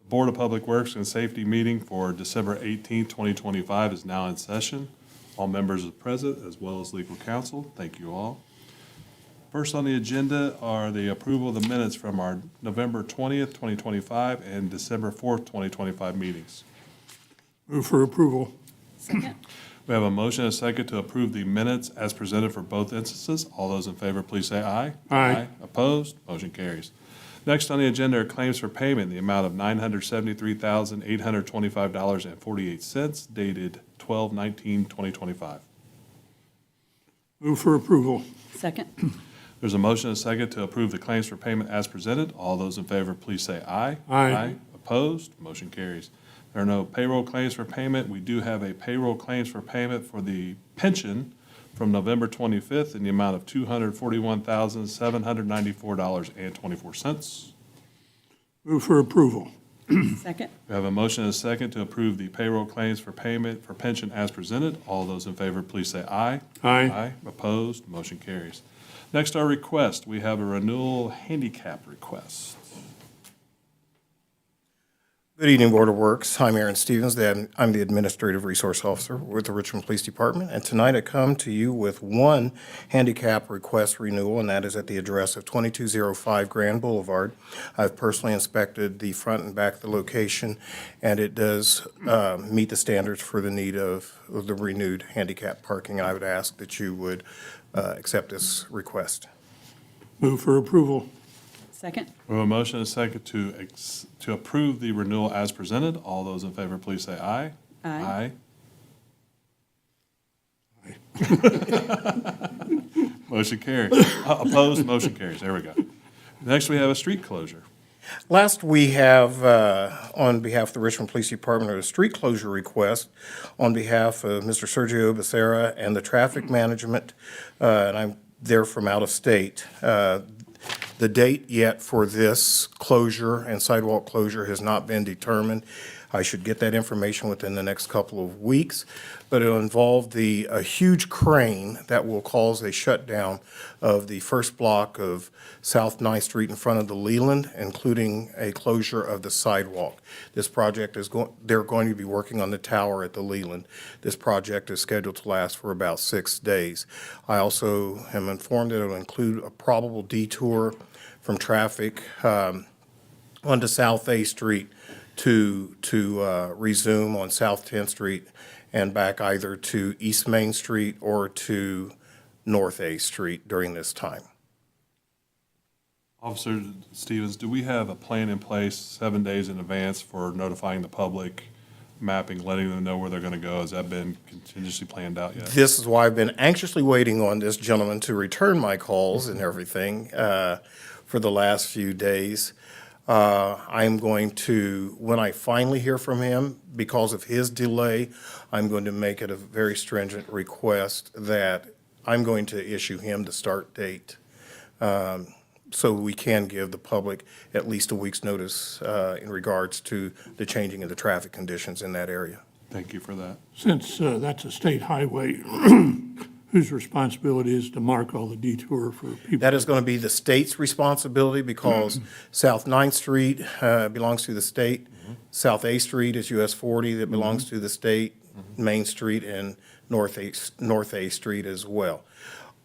Board of Public Works and Safety meeting for December 18th, 2025 is now in session. All members are present, as well as legal counsel. Thank you all. First on the agenda are the approval of the minutes from our November 20th, 2025 and December 4th, 2025 meetings. Move for approval. Second. We have a motion and a second to approve the minutes as presented for both instances. All those in favor, please say aye. Aye. Opposed? Motion carries. Next on the agenda are claims for payment in the amount of $973,825.48 dated 12/19/2025. Move for approval. Second. There's a motion and a second to approve the claims for payment as presented. All those in favor, please say aye. Aye. Opposed? Motion carries. There are no payroll claims for payment. We do have a payroll claims for payment for the pension from November 25th in the amount of $241,794.24. Move for approval. Second. We have a motion and a second to approve the payroll claims for payment for pension as presented. All those in favor, please say aye. Aye. Opposed? Motion carries. Next, our request. We have a renewal handicap request. Good evening, Board of Works. I'm Aaron Stevens. I'm the Administrative Resource Officer with the Richmond Police Department. And tonight I come to you with one handicap request renewal, and that is at the address of 2205 Grand Boulevard. I've personally inspected the front and back of the location, and it does meet the standards for the need of the renewed handicap parking. I would ask that you would accept this request. Move for approval. Second. We have a motion and a second to approve the renewal as presented. All those in favor, please say aye. Aye. Motion carries. Opposed? Motion carries. There we go. Next, we have a street closure. Last, we have, on behalf of the Richmond Police Department, a street closure request on behalf of Mr. Sergio Becerra and the traffic management, and I'm there from out of state. The date yet for this closure and sidewalk closure has not been determined. I should get that information within the next couple of weeks, but it'll involve a huge crane that will cause a shutdown of the first block of South 9th Street in front of the Leland, including a closure of the sidewalk. This project is they're going to be working on the tower at the Leland. This project is scheduled to last for about 6 days. I also am informed that it will include a probable detour from traffic onto South A Street to resume on South 10th Street and back either to East Main Street or to North A Street during this time. Officer Stevens, do we have a plan in place 7 days in advance for notifying the public, mapping, letting them know where they're going to go? Has that been contingency planned out yet? This is why I've been anxiously waiting on this gentleman to return my calls and everything for the last few days. I'm going to, when I finally hear from him, because of his delay, I'm going to make it a very stringent request that I'm going to issue him the start date so we can give the public at least a week's notice in regards to the changing of the traffic conditions in that area. Thank you for that. Since that's a state highway, whose responsibility is to mark all the detour for people? That is going to be the state's responsibility because South 9th Street belongs to the state. South A Street is US 40 that belongs to the state, Main Street and North A Street as well.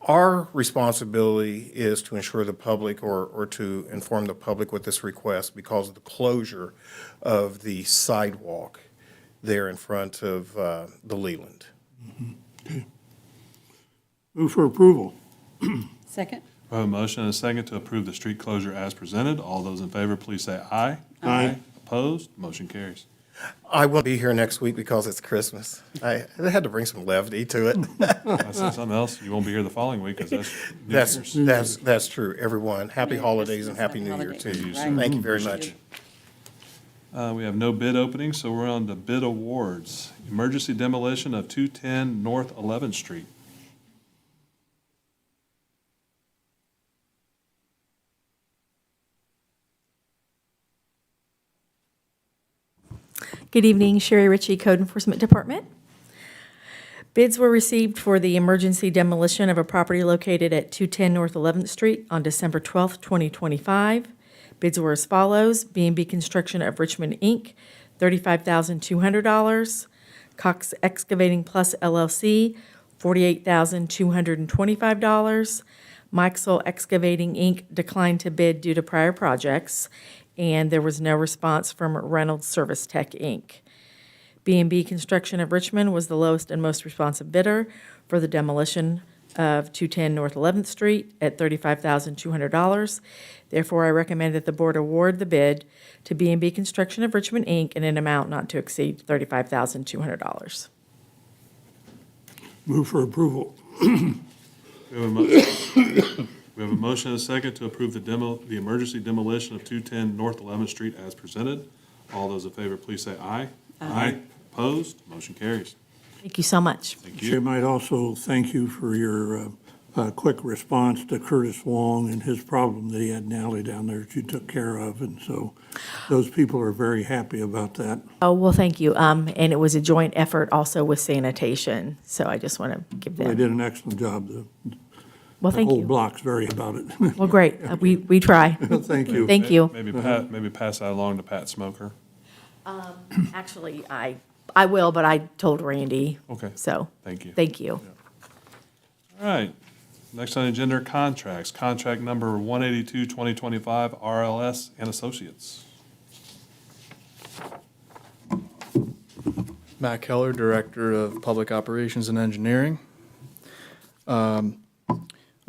Our responsibility is to ensure the public or to inform the public with this request because of the closure of the sidewalk there in front of the Leland. Okay. Move for approval. Second. We have a motion and a second to approve the street closure as presented. All those in favor, please say aye. Aye. Opposed? Motion carries. I won't be here next week because it's Christmas. I had to bring some levity to it. I said something else. You won't be here the following week because that's New Year's. That's true. Everyone, happy holidays and happy New Year to you. Right. Thank you very much. We have no bid openings, so we're on to bid awards. Emergency demolition of 210 North 11th Street. Good evening, Sherry Ritchie, Code Enforcement Department. Bids were received for the emergency demolition of a property located at 210 North 11th Street on December 12th, 2025. Bids were as follows: B&B Construction of Richmond, Inc., $35,200. Cox Excavating Plus LLC, $48,225. Mixel Excavating, Inc. declined to bid due to prior projects, and there was no response from Reynolds Service Tech, Inc. B&B Construction of Richmond was the lowest and most responsive bidder for the demolition of 210 North 11th Street at $35,200. Therefore, I recommend that the board award the bid to B&B Construction of Richmond, Inc. in an amount not to exceed $35,200. Move for approval. We have a motion and a second to approve the emergency demolition of 210 North 11th Street as presented. All those in favor, please say aye. Aye. Opposed? Motion carries. Thank you so much. Thank Chair you. might also thank you for your quick response to Curtis Wong and his problem that he had in the alley down there that you took care of. And so those people are very happy about that. Oh, well, thank you. And it was a joint effort also with sanitation, so I just want to give They them. did an excellent job. The Well, thank whole you. block's very about it. Well, great. We try. Thank you. Thank you. Maybe pass that along to Pat Smoker. Actually, I will, but I told Randy. Okay. So, Thank you. thank you. All right. Next on the agenda are contracts. Contract number 182, 2025, RLS and Associates. Matt Keller, Director of Public Operations and Engineering. I'm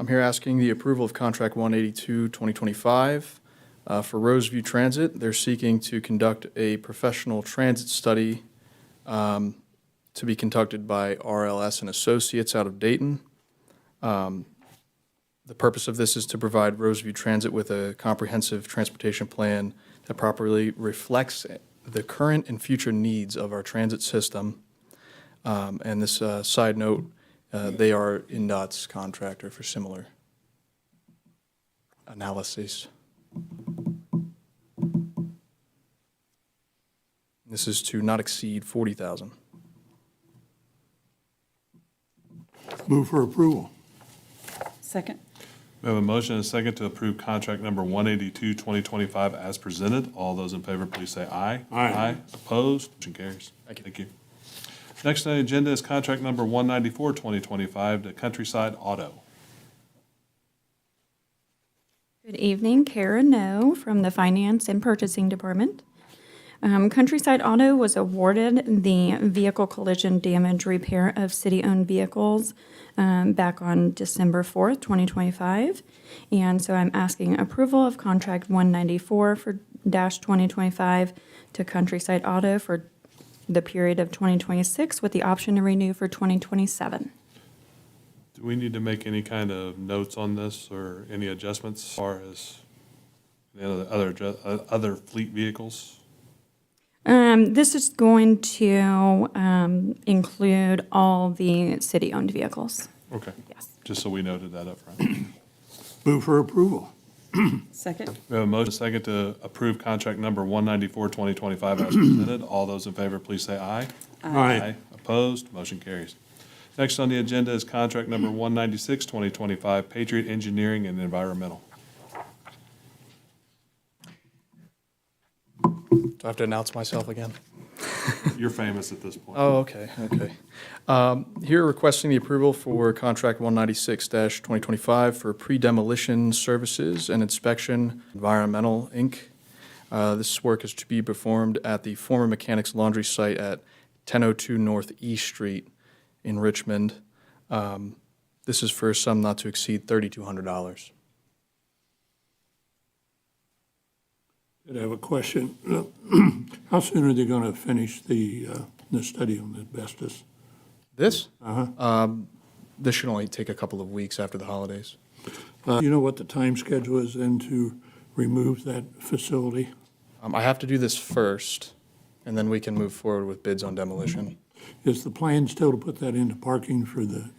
here asking the approval of Contract 182, 2025. For Roseview Transit, they're seeking to conduct a professional transit study to be conducted by RLS and Associates out of Dayton. The purpose of this is to provide Roseview Transit with a comprehensive transportation plan that properly reflects the current and future needs of our transit system. And this side note, they are INDOT's contractor for similar analyses. This is to not exceed 40,000. Move for approval. Second. We have a motion and a second to approve contract number 182, 2025 as presented. All those in favor, please say aye. Aye. Opposed? Motion carries. Thank you. Next on the agenda is contract number 194, 2025 to Countryside Auto. Good evening, Kara No from the Finance and Purchasing Department. Countryside Auto was awarded the vehicle collision damage repair of city-owned vehicles back on December 4th, 2025. And so I'm asking approval of contract 194 for -2025 to Countryside Auto for the period of 2026 with the option to renew for 2027. Do we need to make any kind of notes on this or any adjustments as far as other fleet vehicles? This is going to include all the city-owned vehicles. Okay. Yes. Just so we noted that up front. Move for approval. Second. We have a motion second to approve contract number 194, 2025 as presented. All those in favor, please say aye. Aye. Opposed? Motion carries. Next on the agenda is contract number 196, 2025, Patriot Engineering and Environmental. Do I have to announce myself again? You're famous at this point. Oh, okay. Here requesting the approval for contract 196-2025 for pre-demolition services and inspection, Environmental, Inc. This work is to be performed at the former Mechanics Laundry site at 1002 North East Street in Richmond. This is for a sum not to exceed $3,200. Did I have a question? How soon are they going to finish the study on asbestos? This? This should only take a couple of weeks after the holidays. You know what the time schedule is then to remove that facility? I have to do this first, and then we can move forward with bids on demolition. Is the plan still to put that into parking for the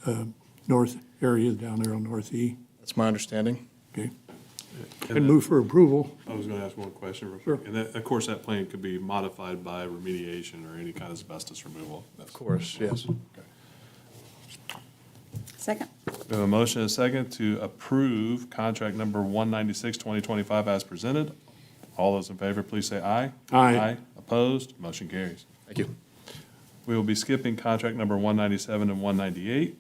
north area down there on North E? That's my understanding. Okay. And move for approval. I was going to ask one question real Sure. quick. And that, of course, that plan could be modified by remediation or any kind of asbestos removal. Of course, yes. Second. We have a motion and a second to approve contract number 196, 2025 as presented. All those in favor, please say aye. Aye. Opposed? Motion carries. Thank you. We will be skipping contract number 197 and 198.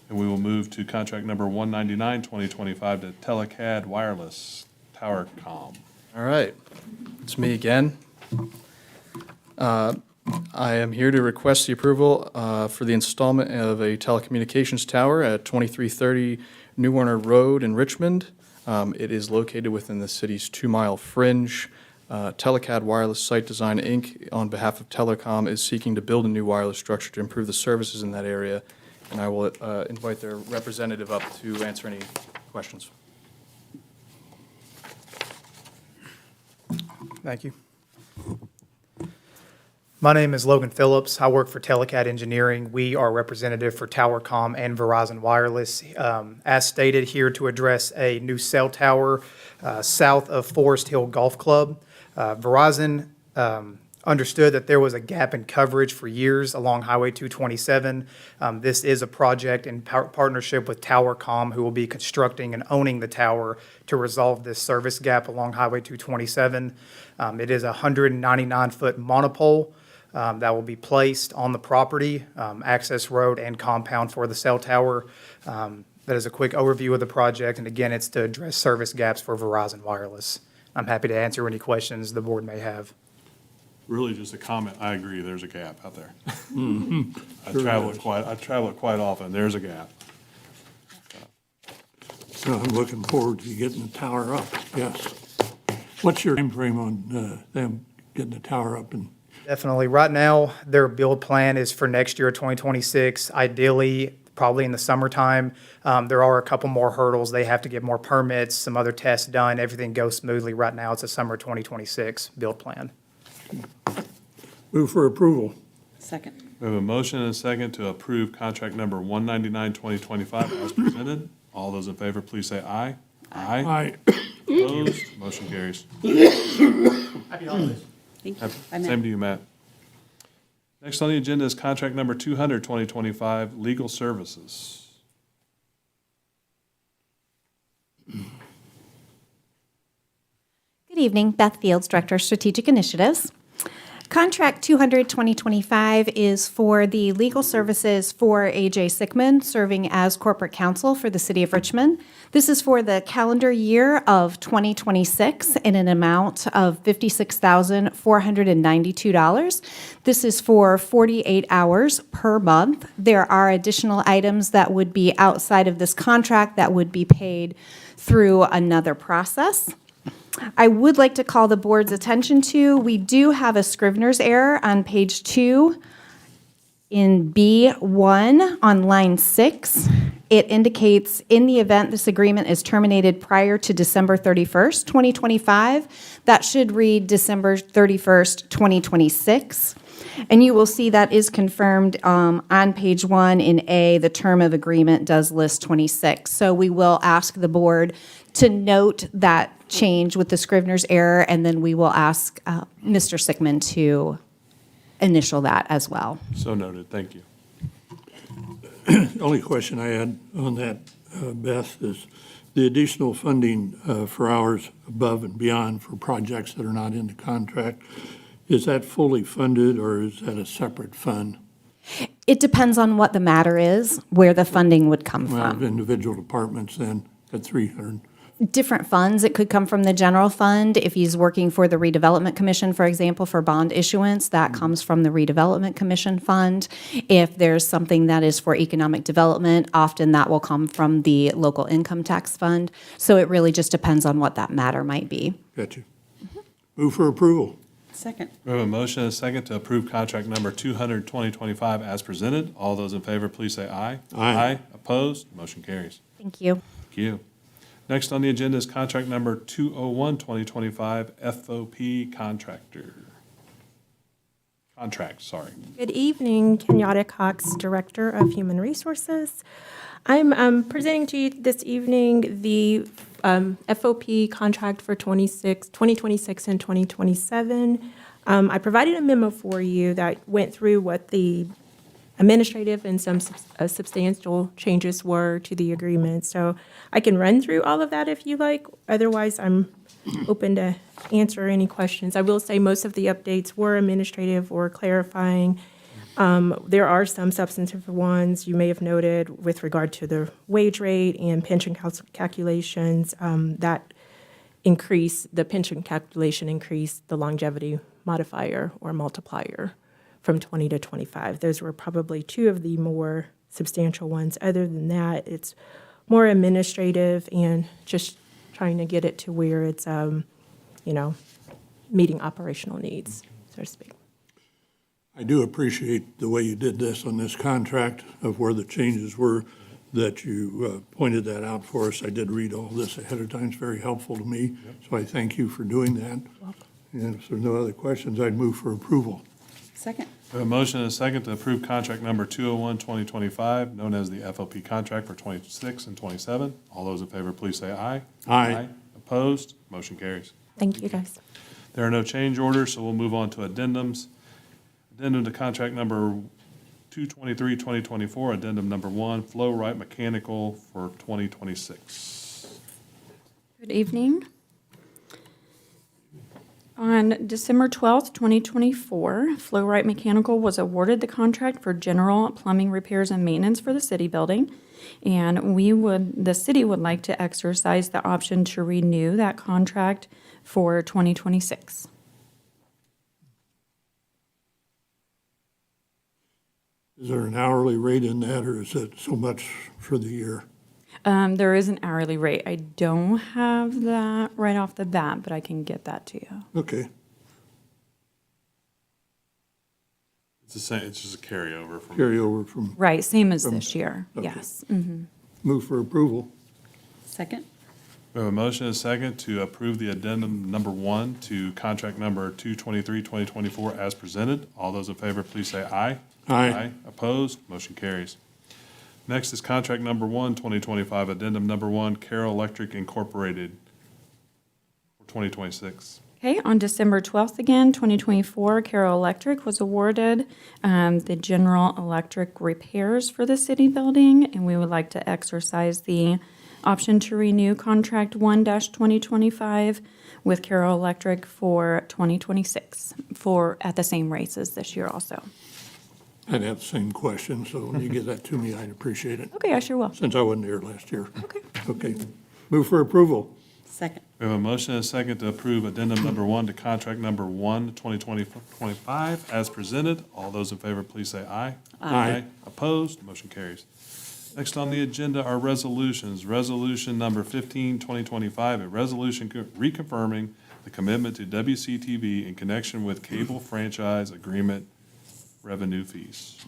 And we will move to contract number 199, 2025 to Telecad Wireless Tower Com. All right, it's me again. I am here to request the approval for the installment of a telecommunications tower at 2330 New Warner Road in Richmond. It is located within the city's 2-mile fringe. Telecad Wireless Site Design, Inc., on behalf of Telecom, is seeking to build a new wireless structure to improve the services in that area. And I will invite their representative up to answer any questions. Thank you. My name is Logan Phillips. I work for Telecad Engineering. We are representative for TowerCom and Verizon Wireless. As stated, here to address a new cell tower south of Forest Hill Golf Club. Verizon understood that there was a gap in coverage for years along Highway 227. This is a project in partnership with TowerCom, who will be constructing and owning the tower to resolve this service gap along Highway 227. It is a 199-foot monopole that will be placed on the property, access road and compound for the cell tower. That is a quick overview of the project, and again, it's to address service gaps for Verizon Wireless. I'm happy to answer any questions the board may have. Really just a comment. I agree, there's a gap out there. I travel it quite often. There's a gap. So I'm looking forward to getting the tower up, yes. What's your timeframe on them getting the tower up? And Definitely. Right now, their build plan is for next year, 2026, ideally, probably in the summertime. There are a couple more hurdles. They have to get more permits, some other tests done. Everything goes smoothly. Right now, it's a summer 2026 build plan. move for approval. Second. We have a motion and a second to approve contract number 199, 2025 as presented. All those in favor, please say aye. Aye. Opposed? Motion carries. Thank you. Bye, Matt. Same to you, Matt. Next on the agenda is contract number 200, 2025, legal services. Good evening, Beth Fields, Director of Strategic Initiatives. Contract 200, 2025 is for the legal services for A.J. Sickman, serving as corporate counsel for the City of Richmond. This is for the calendar year of 2026 in an amount of $56,492. This is for 48 hours per month. There are additional items that would be outside of this contract that would be paid through another process. I would like to call the board's attention to, we do have a Scrivener's error on page 2 in B1 on line 6. It indicates, in the event this agreement is terminated prior to December 31st, 2025, that should read December 31st, 2026. And you will see that is confirmed on page 1 in A. The term of agreement does list 26. So we will ask the board to note that change with the Scrivener's error, and then we will ask Mr. Sickman to initial that as well. So noted. Thank you. The only question I had on that, Beth, is the additional funding for hours above and beyond for projects that are not in the contract. Is that fully funded, or is that a separate fund? It depends on what the matter is, where the funding would come Well, from. individual departments then at 300. Different funds. It could come from the general fund. If he's working for the Redevelopment Commission, for example, for bond issuance, that comes from the Redevelopment Commission fund. If there's something that is for economic development, often that will come from the local income tax fund. So it really just depends on what that matter might be. Got you. Move for approval. Second. We have a motion and a second to approve contract number 200, 2025 as presented. All those in favor, please say aye. Aye. Opposed? Motion carries. Thank you. Thank you. Next on the agenda is contract number 201, 2025 FOP contract, sorry. Good evening, Kenyatta Cox, Director of Human Resources. I'm presenting to you this evening the FOP contract for 2026 and 2027. I provided a memo for you that went through what the administrative and some substantial changes were to the agreement. So I can run through all of that if you like. Otherwise, I'm open to answer any questions. I will say most of the updates were administrative or clarifying. There are some substantive ones you may have noted with regard to the wage rate and pension calculations that increase, the pension calculation increased the longevity modifier or multiplier from 20 to 25. Those were probably two of the more substantial ones. Other than that, it's more administrative and just trying to get it to where it's, meeting operational needs, so to speak. I do appreciate the way you did this on this contract of where the changes were, that you pointed that out for us. I did read all this ahead of time. It's very helpful to me, so I thank you for doing that. And if there's no other questions, I'd move for approval. Second. We have a motion and a second to approve contract number 201-2025, known as the FOP contract for 26 and 27. All those in favor, please say aye. Aye. Opposed? Motion carries. Thank you, guys. There are no change orders, so we'll move on to addendums. Addendum to contract number 223-2024, addendum number 1, Flow Right Mechanical for 2026. Good evening. On December 12th, 2024, Flow Right Mechanical was awarded the contract for general plumbing repairs and maintenance for the city building. And the city would like to exercise the option to renew that contract for 2026. Is there an hourly rate in that, or is it so much for the year? There is an hourly rate. I don't have that right off the bat, but I can get that to you. Okay. It's the same, it's just a carryover from. Carryover from, Right, same as this year, yes. move for approval. Second. We have a motion and a second to approve the addendum number 1 to contract number 223-2024 as presented. All those in favor, please say aye. Aye. Opposed? Motion carries. Next is contract number 1, 2025, addendum number 1, Carroll Electric Incorporated for 2026. Okay, on December 12th again, 2024, Carroll Electric was awarded the general electric repairs for the city building, and we would like to exercise the option to renew contract 1-2025 with Carroll Electric for 2026, at the same rates as this year also. I'd have the same question, so when you get that to me, I'd appreciate it, Okay, I sure will. since I wasn't here last year. Okay. Okay. Move for approval. Second. We have a motion and a second to approve addendum number 1 to contract number 1, 2025 as presented. All those in favor, please say aye. Aye. Opposed? Motion carries. Next on the agenda are resolutions. Resolution number 15, 2025, a resolution reconfirming the commitment to WCTV in connection with cable franchise agreement revenue fees.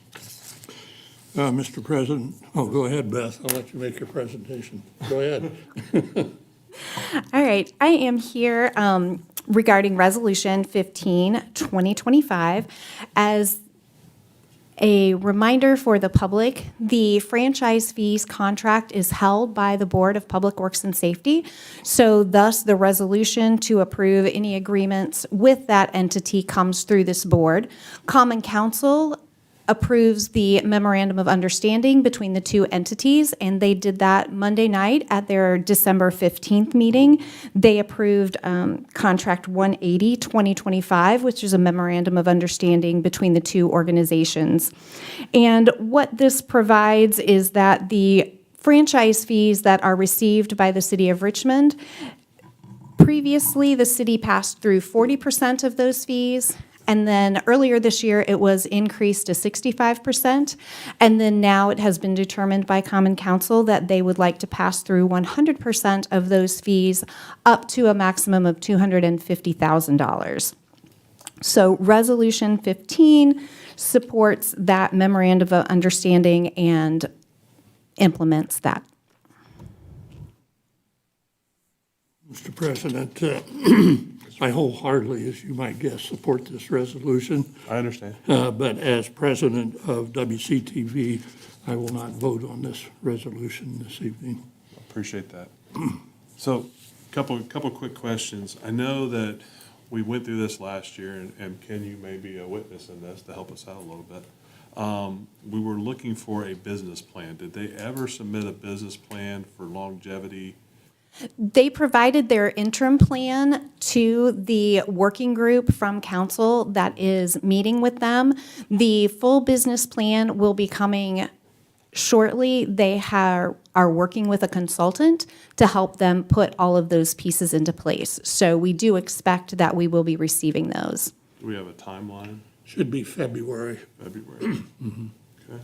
Mr. President, go ahead, Beth. I'll let you make your presentation. Go ahead. All right, I am here regarding Resolution 15, 2025. As a reminder for the public, the franchise fees contract is held by the Board of Public Works and Safety. So thus, the resolution to approve any agreements with that entity comes through this board. Common Council approves the memorandum of understanding between the two entities, and they did that Monday night at their December 15th meeting. They approved Contract 180, 2025, which is a memorandum of understanding between the two organizations. And what this provides is that the franchise fees that are received by the City of Richmond, previously the city passed through 40% of those fees. And then earlier this year, it was increased to 65%. And then now it has been determined by Common Council that they would like to pass through 100% of those fees up to a maximum of $250,000. So Resolution 15 supports that memorandum of understanding and implements that. Mr. President, I wholeheartedly, as you might guess, support this resolution. I understand. But as president of WCTV, I will not vote on this resolution this evening. Appreciate that. So, couple quick questions. I know that we went through this last year, and Ken, you may be a witness in this to help us out a little bit. We were looking for a business plan. Did they ever submit a business plan for longevity They provided their interim plan to the working group from council that is meeting with them. The full business plan will be coming shortly. They are working with a consultant to help them put all of those pieces into place. So we do expect that we will be receiving those. Do we have a timeline? Should be February. February? Okay.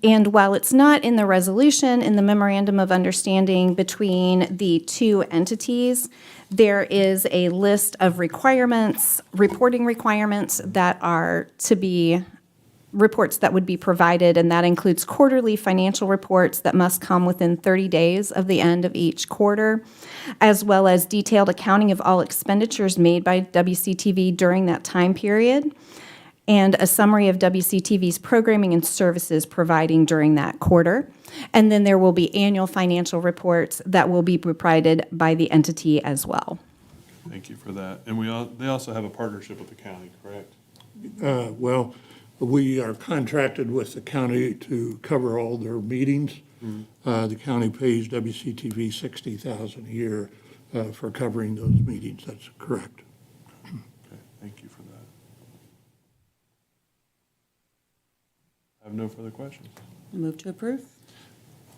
And while it's not in the resolution, in the memorandum of understanding between the two entities, there is a list of requirements, reporting requirements that are to be, reports that would be provided, and that includes quarterly financial reports that must come within 30 days of the end of each quarter, as well as detailed accounting of all expenditures made by WCTV during that time period, and a summary of WCTV's programming and services providing during that quarter. And then there will be annual financial reports that will be provided by the entity as well. Thank you for that. And they also have a partnership with the county, correct? Well, we are contracted with the county to cover all their meetings. The county pays WCTV $60,000 a year for covering those meetings. That's correct. Okay, thank you for that. I have no further questions. Move to approve?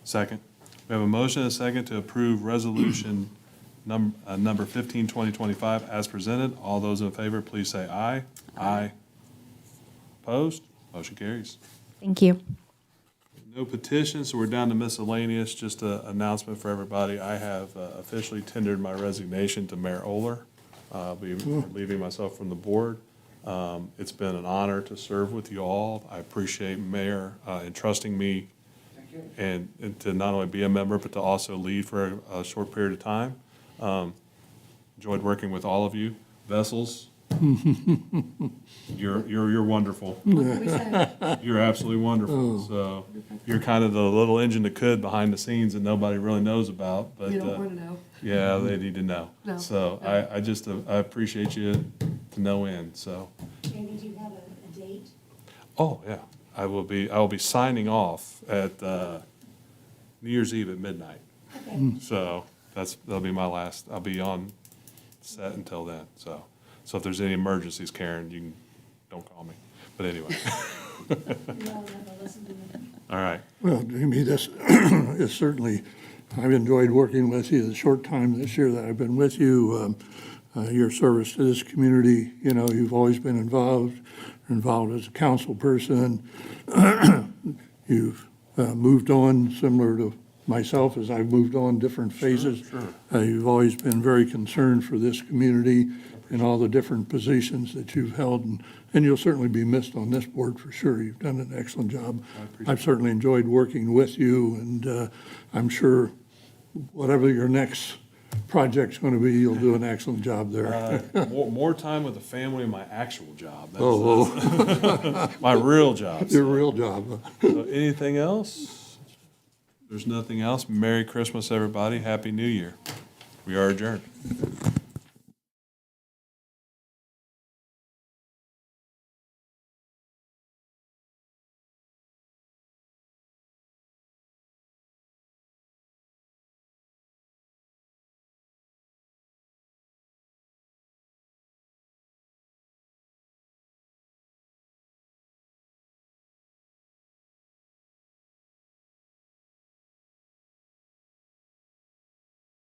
Second. We have a motion and a second to approve resolution number 15, 2025 as presented. All those in favor, please say aye. Aye. Opposed? Motion carries. Thank you. No petitions, so we're down to miscellaneous. Just an announcement for everybody. I have officially tendered my resignation to Mayor Oler. I'll be relieving myself from the board. It's been an honor to serve with you all. I appreciate Mayor entrusting me and to not only be a member, but to also lead for a short period of time. Enjoyed working with all of you. Vessels, you're wonderful. You're absolutely wonderful. So you're kind of the little engine that could behind the scenes that nobody really knows about. But You don't want to know. yeah, they need to know. No. So I appreciate you to no end. So. Maybe do you have a date? Oh, yeah. I will be signing off at New Year's Eve at midnight. Okay. So that'll be my last, I'll be on set until then. So if there's any emergencies, Karen, don't call me. But anyway. All right. Well, Jamie, this is certainly, I've enjoyed working with you the short time this year that I've been with you. Your service to this community, you've always been involved as a council person. You've moved on similar to myself as I've moved on different phases. Sure. You've always been very concerned for this community in all the different positions that you've held, and you'll certainly be missed on this board for sure. You've done an excellent job. I've certainly enjoyed working with you, and I'm sure whatever your next project's going to be, you'll do an excellent job there. More time with the family and my actual job. That's My real job. your real job. So anything else? There's nothing else. Merry Christmas, everybody. Happy New Year. We are adjourned.